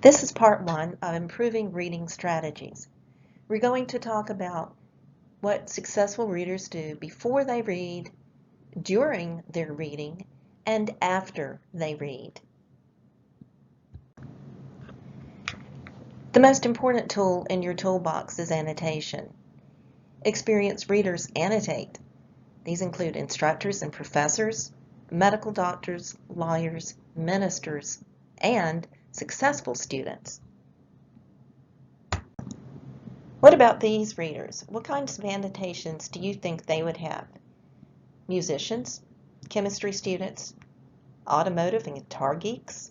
This is part one of improving reading strategies. We're going to talk about what successful readers do before they read, during their reading, and after they read. The most important tool in your toolbox is annotation. Experienced readers annotate. These include instructors and professors, medical doctors, lawyers, ministers, and successful students. What about these readers? What kinds of annotations do you think they would have? Musicians, chemistry students, automotive and guitar geeks?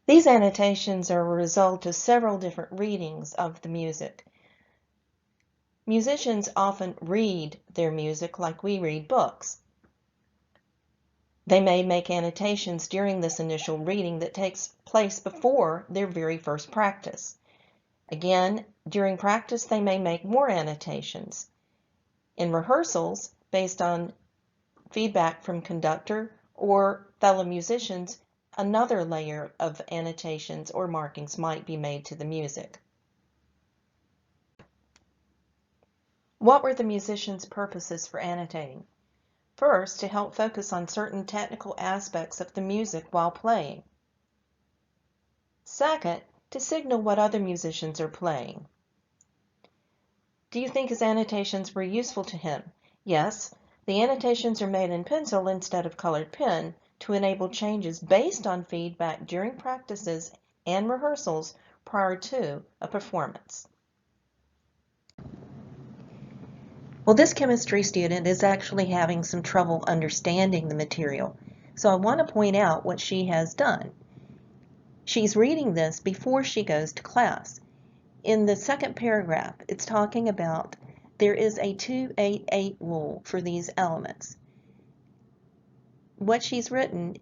These annotations are a result of several different readings of the music. Musicians often read their music like we read books. They may make annotations during this initial reading that takes place before their very first practice. Again, during practice, they may make more annotations. In rehearsals, based on feedback from conductor or fellow musicians, another layer of annotations or markings might be made to the music. What were the musicians' purposes for annotating? First, to help focus on certain technical aspects of the music while playing. Second, to signal what other musicians are playing. Do you think his annotations were useful to him? Yes, the annotations are made in pencil instead of colored pen to enable changes based on feedback during practices and rehearsals prior to a performance. Well, this chemistry student is actually having some trouble understanding the material, so I want to point out what she has done. She's reading this before she goes to class. In the second paragraph, it's talking about there is a 2-8-8 rule for these elements. What she's written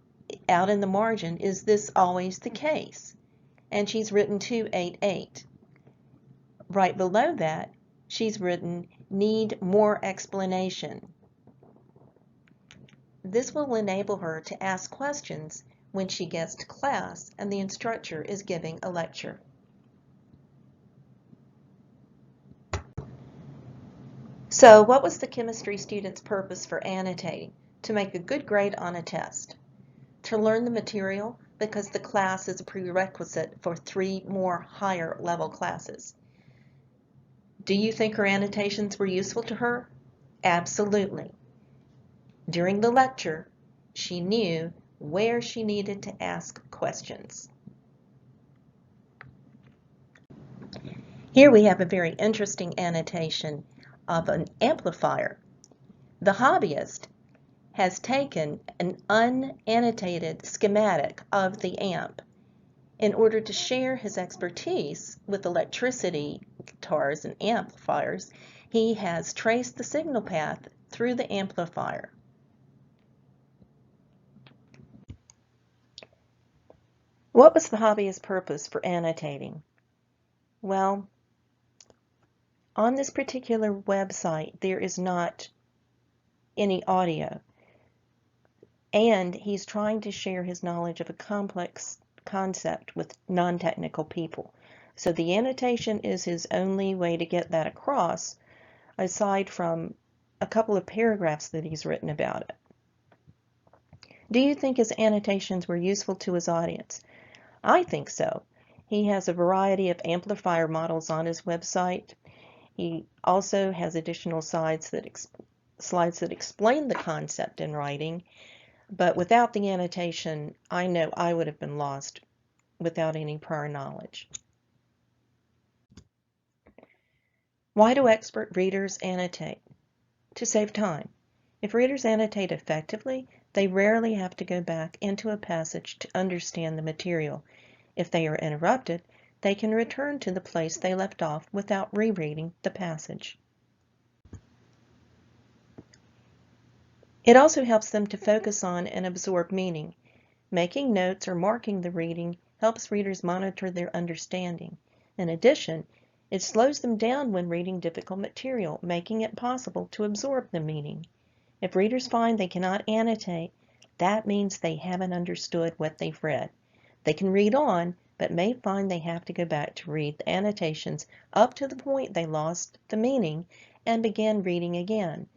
out in the margin is this always the case? And she's written 2-8-8. Right below that, she's written need more explanation. This will enable her to ask questions when she gets to class and the instructor is giving a lecture. So, what was the chemistry student's purpose for annotating? To make a good grade on a test. To learn the material because the class is a prerequisite for 3 more higher level classes. Do you think her annotations were useful to her? Absolutely. During the lecture, she knew where she needed to ask questions. Here we have a very interesting annotation of an amplifier. The hobbyist has taken an unannotated schematic of the amp. In order to share his expertise with electricity, guitars, and amplifiers, he has traced the signal path through the amplifier. What was the hobbyist's purpose for annotating? Well, on this particular website, there is not any audio, and he's trying to share his knowledge of a complex concept with non-technical people. So the annotation is his only way to get that across, aside from a couple of paragraphs that he's written about it. Do you think his annotations were useful to his audience? I think so. He has a variety of amplifier models on his website. He also has additional slides that explain the concept in writing, but without the annotation, I know I would have been lost without any prior knowledge. Why do expert readers annotate? To save time. If readers annotate effectively, they rarely have to go back into a passage to understand the material. If they are interrupted, they can return to the place they left off without rereading the passage. It also helps them to focus on and absorb meaning. Making notes or marking the reading helps readers monitor their understanding. In addition, it slows them down when reading difficult material, making it possible to absorb the meaning. If readers find they cannot annotate, That means they haven't understood what they've read. They can read on, but may find they have to go back to read the annotations up to the point they lost the meaning and begin reading again.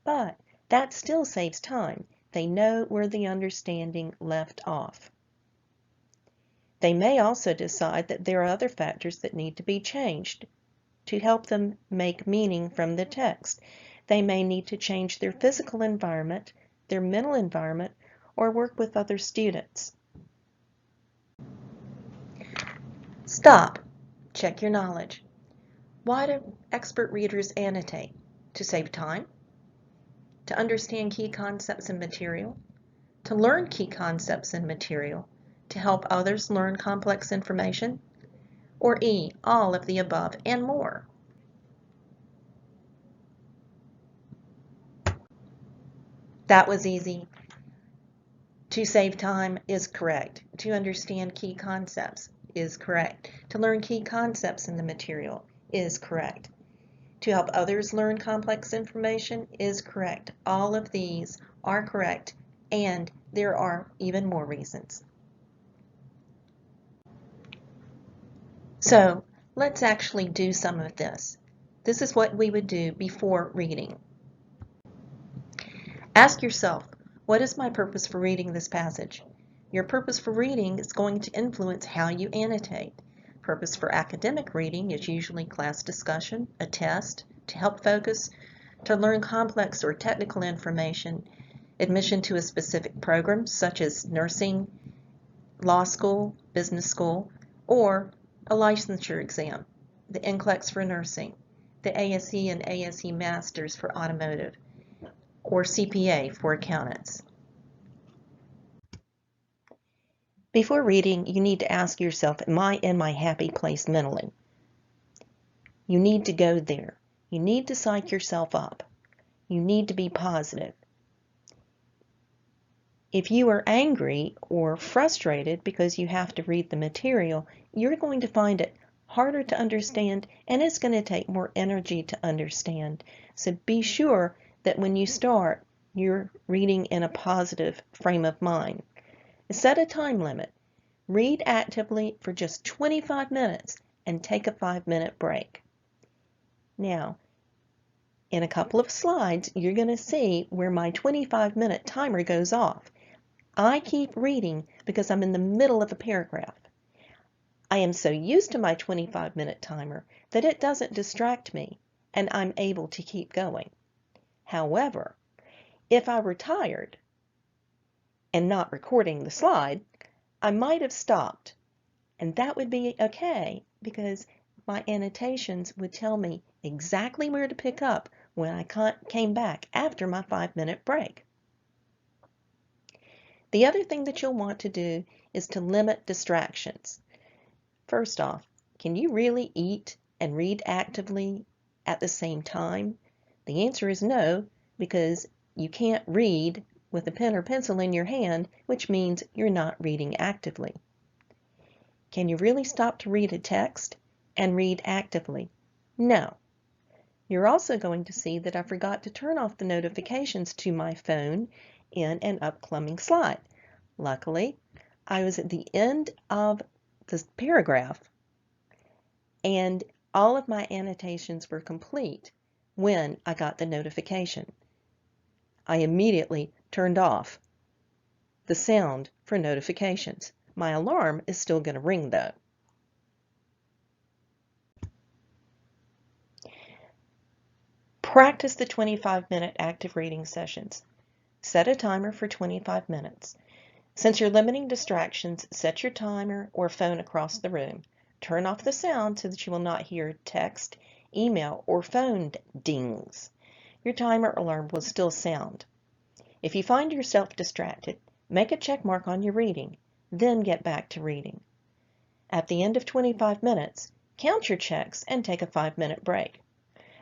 But that still saves time. They know where the understanding left off. They may also decide that there are other factors that need to be changed to help them make meaning from the text. They may need to change their physical environment, their mental environment, or work with other students. Stop. Check your knowledge. Why do expert readers annotate? To save time? To understand key concepts and material? To learn key concepts and material? To help others learn complex information? Or E, all of the above and more? That was easy. To save time is correct. To understand key concepts is correct. To learn key concepts in the material is correct. To help others learn complex information is correct. All of these are correct, and there are even more reasons. So let's actually do some of this. This is what we would do before reading. Ask yourself, what is my purpose for reading this passage? Your purpose for reading is going to influence how you annotate. Purpose for academic reading is usually class discussion, a test, to help focus, to learn complex or technical information, admission to a specific program such as nursing, law school, business school, or a licensure exam, the NCLEX for nursing, the ASE and ASE Masters for automotive, or CPA for accountants. Before reading, you need to ask yourself, am I in my happy place mentally? You need to go there. You need to psych yourself up. You need to be positive. If you are angry or frustrated because you have to read the material, you're going to find it harder to understand, and it's going to take more energy to understand. So be sure that when you start, you're reading in a positive frame of mind. Set a time limit. Read actively for just 25 minutes and take a 5-minute break. Now, in a couple of slides, you're going to see where my 25-minute timer goes off. I keep reading because I'm in the middle of a paragraph. I am so used to my 25-minute timer that it doesn't distract me, and I'm able to keep going. However, if I were tired and not recording the slide, I might have stopped, and that would be okay because my annotations would tell me exactly where to pick up when I came back after my 5-minute break. The other thing that you'll want to do is to limit distractions. First off, can you really eat and read actively at the same time? The answer is no, because you can't read with a pen or pencil in your hand, which means you're not reading actively. Can you really stop to read a text and read actively? No. You're also going to see that I forgot to turn off the notifications to my phone in an upcoming slide. Luckily, I was at the end of the paragraph and all of my annotations were complete when I got the notification. I immediately turned off the sound for notifications. My alarm is still going to ring though. Practice the 25-minute active reading sessions. Set a timer for 25 minutes. Since you're limiting distractions, set your timer or phone across the room. Turn off the sound so that you will not hear text, email, or phone dings. Your timer alarm will still sound. If you find yourself distracted, make a check mark on your reading, then get back to reading. At the end of 25 minutes, count your checks and take a 5-minute break.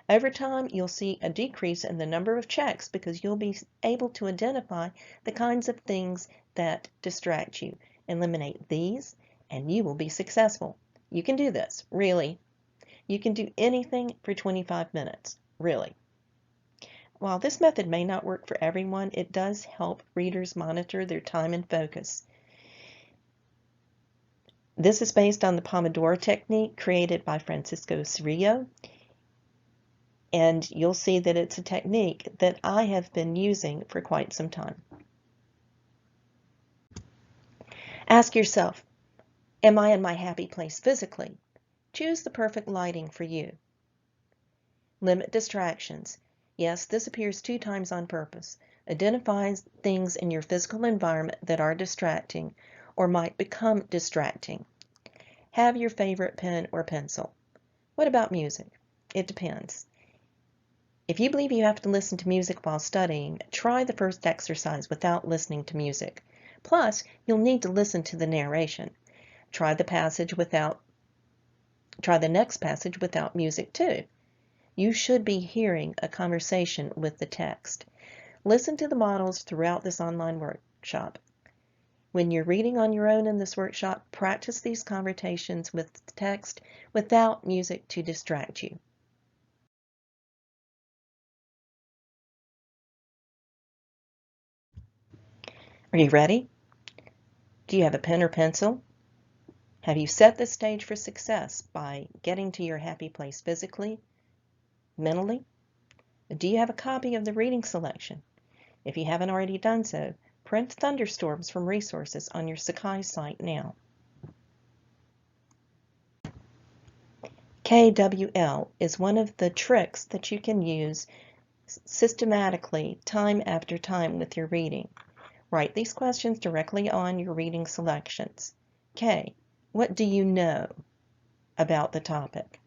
Over time, you'll see a decrease in the number of checks because you'll be able to identify the kinds of things that distract you. Eliminate these, and you will be successful. You can do this, really. You can do anything for 25 minutes, really. While this method may not work for everyone, it does help readers monitor their time and focus. This is based on the Pomodoro technique created by Francisco Cirillo, and you'll see that it's a technique that I have been using for quite some time. Ask yourself, am I in my happy place physically? Choose the perfect lighting for you. Limit distractions. Yes, this appears 2 times on purpose. Identify things in your physical environment that are distracting or might become distracting. Have your favorite pen or pencil. What about music? It depends. If you believe you have to listen to music while studying, try the first exercise without listening to music. Plus, you'll need to listen to the narration. Try the next passage without music too. You should be hearing a conversation with the text. Listen to the models throughout this online workshop. When you're reading on your own in this workshop, practice these conversations with the text without music to distract you. Are you ready? Do you have a pen or pencil? Have you set the stage for success by getting to your happy place physically, mentally? Do you have a copy of the reading selection? If you haven't already done so, print thunderstorms from resources on your Sakai site now. KWL is one of the tricks that you can use systematically time after time with your reading. Write these questions directly on your reading selections. K, what do you know about the topic?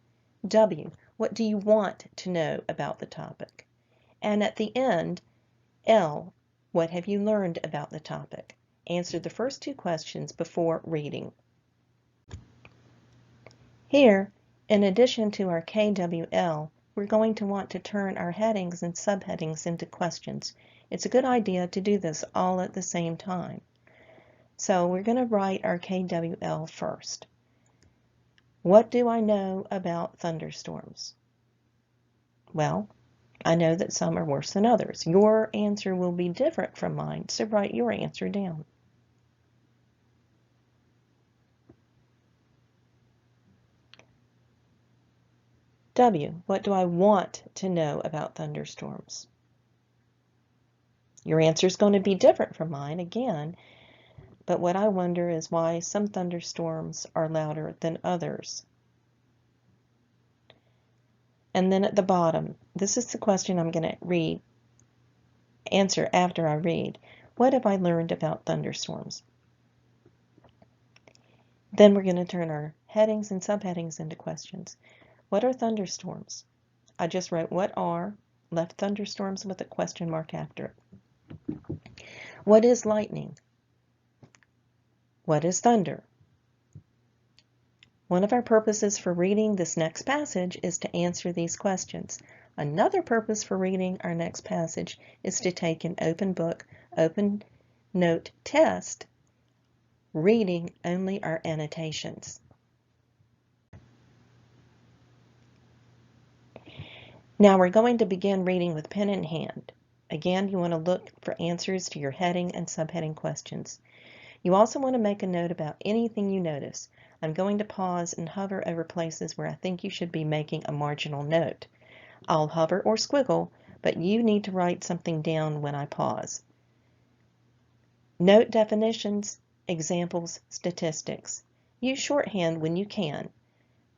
W, what do you want to know about the topic? And at the end, L, what have you learned about the topic? Answer the first 2 questions before reading. Here, in addition to our KWL, we're going to want to turn our headings and subheadings into questions. It's a good idea to do this all at the same time. So we're going to write our KWL first. What do I know about thunderstorms? Well, I know that some are worse than others. Your answer will be different from mine, so write your answer down. W, what do I want to know about thunderstorms? Your answer is going to be different from mine again, but what I wonder is why some thunderstorms are louder than others. And then at the bottom, this is the question I'm going to answer after I read. What have I learned about thunderstorms? Then we're going to turn our headings and subheadings into questions. What are thunderstorms? I just wrote what are, left thunderstorms with a question mark after it. What is lightning? What is thunder? One of our purposes for reading this next passage is to answer these questions. Another purpose for reading our next passage is to take an open book, open note test, reading only our annotations. Now we're going to begin reading with pen in hand. Again, you want to look for answers to your heading and subheading questions. You also want to make a note about anything you notice. I'm going to pause and hover over places where I think you should be making a marginal note. I'll hover or squiggle, but you need to write something down when I pause. Note definitions, examples, statistics. Use shorthand when you can.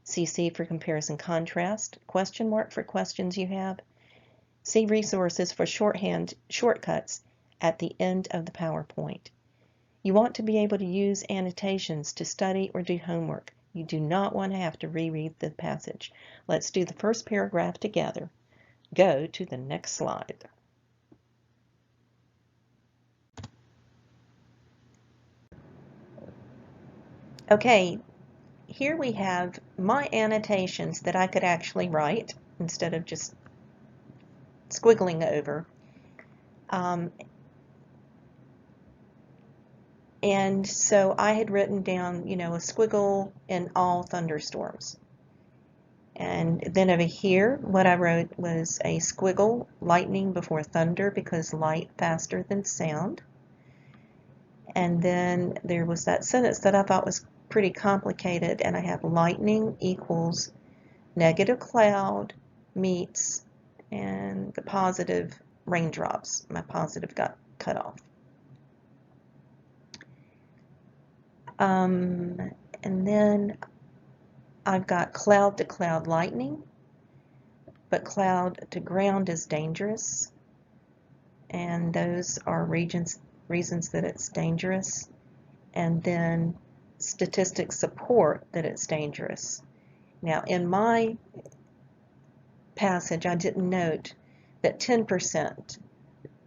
CC for comparison contrast, question mark for questions you have. See resources for shorthand shortcuts at the end of the PowerPoint. You want to be able to use annotations to study or do homework. You do not want to have to reread the passage. Let's do the first paragraph together. Go to the next slide. Okay, here we have my annotations that I could actually write instead of just squiggling over. And so I had written down, a squiggle in all thunderstorms. And then over here, what I wrote was a squiggle, lightning before thunder, because light faster than sound. And then there was that sentence that I thought was pretty complicated, and I have lightning equals negative cloud meets and the positive raindrops. My positive got cut off. And then I've got cloud to cloud lightning, but cloud to ground is dangerous, and those are reasons that it's dangerous. And then statistics support that it's dangerous. Now, in my passage, I didn't note that 10%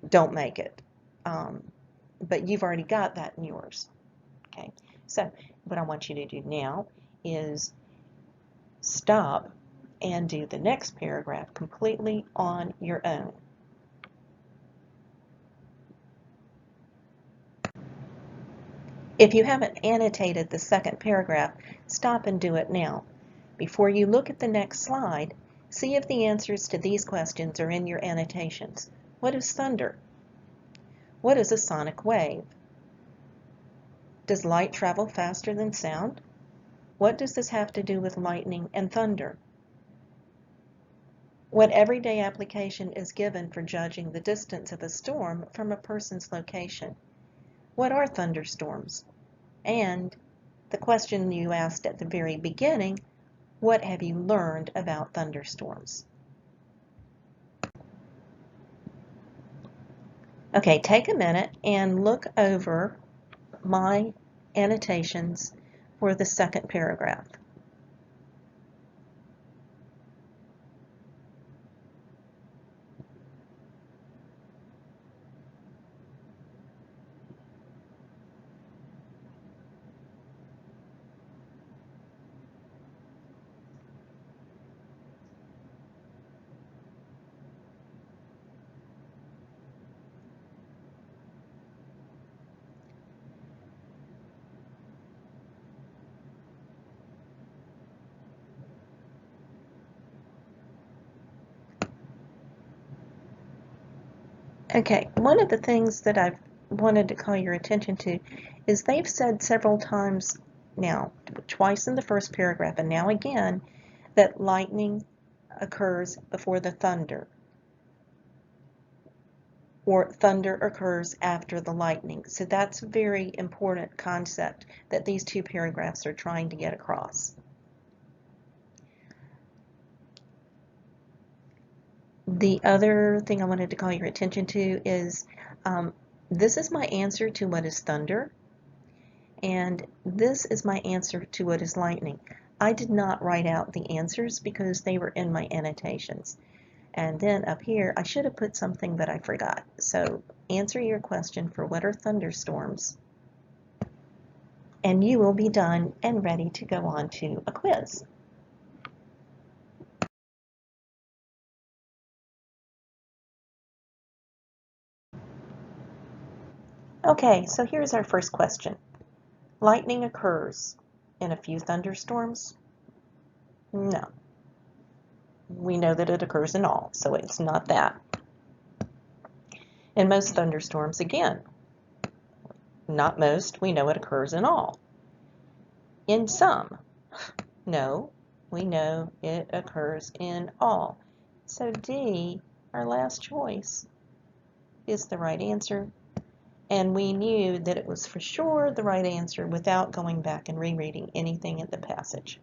don't make it, but you've already got that in yours. Okay, so what I want you to do now is stop and do the next paragraph completely on your own. If you haven't annotated the second paragraph, stop and do it now. Before you look at the next slide, see if the answers to these questions are in your annotations. What is thunder? What is a sonic wave? Does light travel faster than sound? What does this have to do with lightning and thunder? What everyday application is given for judging the distance of a storm from a person's location? What are thunderstorms? And the question you asked at the very beginning, what have you learned about thunderstorms? Okay, take a minute and look over my annotations for the second paragraph. Okay, one of the things that I've wanted to call your attention to is they've said several times now, twice in the first paragraph and now again, that lightning occurs before the thunder, or thunder occurs after the lightning. So that's a very important concept that these two paragraphs are trying to get across. The other thing I wanted to call your attention to is this is my answer to what is thunder, and this is my answer to what is lightning. I did not write out the answers because they were in my annotations. And then up here, I should have put something that I forgot. So answer your question for what are thunderstorms, and you will be done and ready to go on to a quiz. Okay, so here's our first question. Lightning occurs in a few thunderstorms? No. We know that it occurs in all, so it's not that. In most thunderstorms, again, not most, we know it occurs in all. In some, no, we know it occurs in all. So D, our last choice, is the right answer. And we knew that it was for sure the right answer without going back and rereading anything in the passage.